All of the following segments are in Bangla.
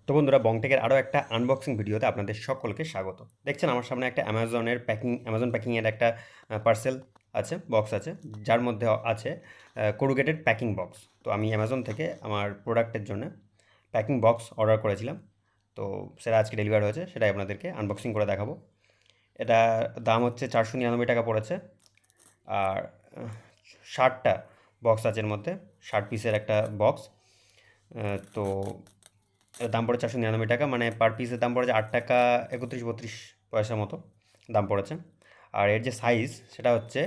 তো বন্ধুরা বংটেকের আরও একটা আনবক্সিং ভিডিওতে আপনাদের সকলকে স্বাগত। দেখছেন আমার সামনে একটা অ্যামাজন প্যাকিংয়ের একটা পার্সেল আছে, বক্স আছে, যার মধ্যে আছে কোরুগেটেড প্যাকিং বক্স। তো আমি অ্যামাজন থেকে আমার প্রোডাক্টের জন্য প্যাকিং বক্স অর্ডার করেছিলাম। তো সেটা আজকে ডেলিভার হয়েছে, সেটাই আপনাদেরকে আনবক্সিং করে দেখাবো। এটা দাম হচ্ছে 499 টাকা পড়েছে। আর 60টা বক্স আছে এর মধ্যে, 60 পিসের একটা বক্স। তো এর দাম পড়ে 499 টাকা, মানে পার পিসের দাম পড়েছে 8 টাকা 31-32 পয়সা মতো দাম পড়েছে। আর এর যে সাইজ সেটা হচ্ছে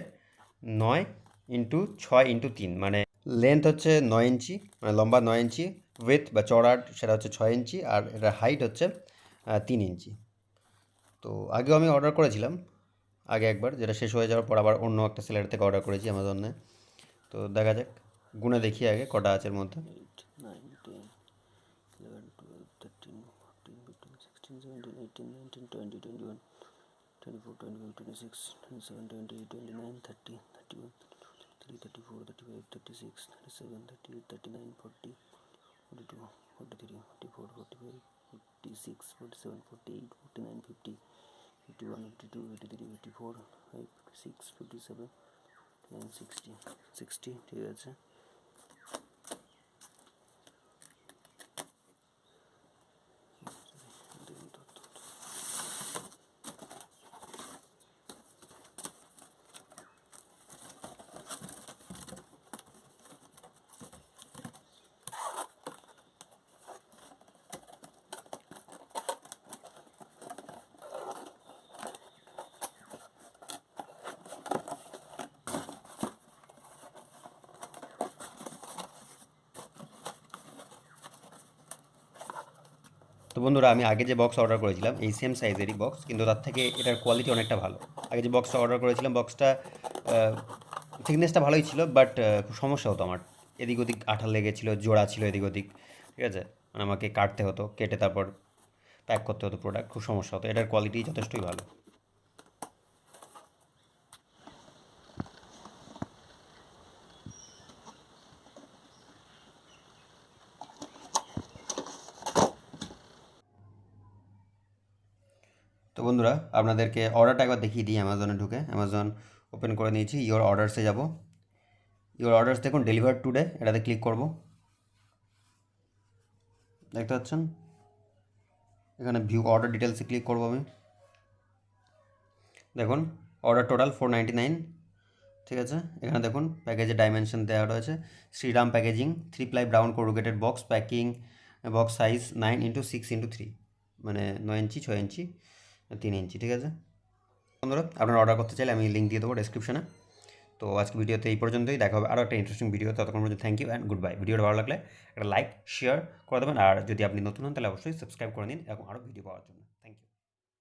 9x6x3, মানে লেন্থ হচ্ছে 9 ইঞ্চি, মানে লম্বা 9 ইঞ্চি, উইথ বা চড়ার সেটা হচ্ছে 6 ইঞ্চি, আর এটার হাইট হচ্ছে 3 ইঞ্চি। তো আগেও আমি অর্ডার করেছিলাম আগে একবার, যেটা শেষ হয়ে যাওয়ার পর আবার অন্য একটা সেলার থেকে অর্ডার করেছি অ্যামাজনে। তো দেখা যাক, গুনে দেখি আগে কটা আছে এর মধ্যে। 8, 9, 10, 11, 12, 13, 14, 15, 16, 17, 18, 19, 20, 21, 24, 25, 26, 27, 28, 29, 30, 31, 32, 34, 35, 36, 37, 38, 39, 40, 42, 43, 44, 45, 46, 47, 48, 49, 50, 51, 52, 53, 54, 56, 57, 60, 60, ঠিক আছে। তো বন্ধুরা, আমি আগে যে বক্স অর্ডার করেছিলাম এই সেম সাইজেরই বক্স, কিন্তু তার থেকে এটার কোয়ালিটি অনেকটা ভালো। আগে যে বক্সটা অর্ডার করেছিলাম, বক্সটা থিকনেসটা ভালোই ছিল, বাট খুব সমস্যা হতো আমার। এদিক ওদিক আঠা লেগেছিলো, জোড়া ছিল এদিক ওদিক, ঠিক আছে। মানে আমাকে কাটতে হতো, কেটে তারপর প্যাক করতে হতো প্রোডাক্ট, খুব সমস্যা হতো। এটার কোয়ালিটি যথেষ্টই ভালো। তো বন্ধুরা, আপনাদেরকে অর্ডারটা একবার দেখিয়ে দিই। অ্যামাজনে ঢুকে অ্যামাজন ওপেন করে নিয়েছি, ইওর অর্ডার্সে যাব। ইওর অর্ডার্স দেখুন, ডেলিভার টুডে, এটাতে ক্লিক করব। দেখতে পাচ্ছেন এখানে ভিউ অর্ডার ডিটেলসে ক্লিক করবো আমি। দেখুন অর্ডার টোটাল 499, ঠিক আছে। এখানে দেখুন প্যাকেজের ডাইমেনশন দেওয়া রয়েছে, Shriram packaging 3 ply brown corrugated box packing, box size 9x6x3, মানে 9 ইঞ্চি, 6 ইঞ্চি, 3 ইঞ্চি, ঠিক আছে। বন্ধুরা, আপনারা অর্ডার করতে চাইলে আমি লিঙ্ক দিয়ে দেবো ডেসক্রিপশনে। তো আজকে ভিডিওতে এই পর্যন্তই, দেখা হবে আরও একটা ইন্টারেস্টিং ভিডিও। ততক্ষণ পর্যন্ত thank you and goodbye. ভিডিওটা ভালো লাগলে একটা লাইক শেয়ার করে দেবেন, আর যদি আপনি নতুন হন তাহলে অবশ্যই সাবস্ক্রাইব করে নিন এরকম আরও ভিডিও পাওয়ার জন্য। Thank you.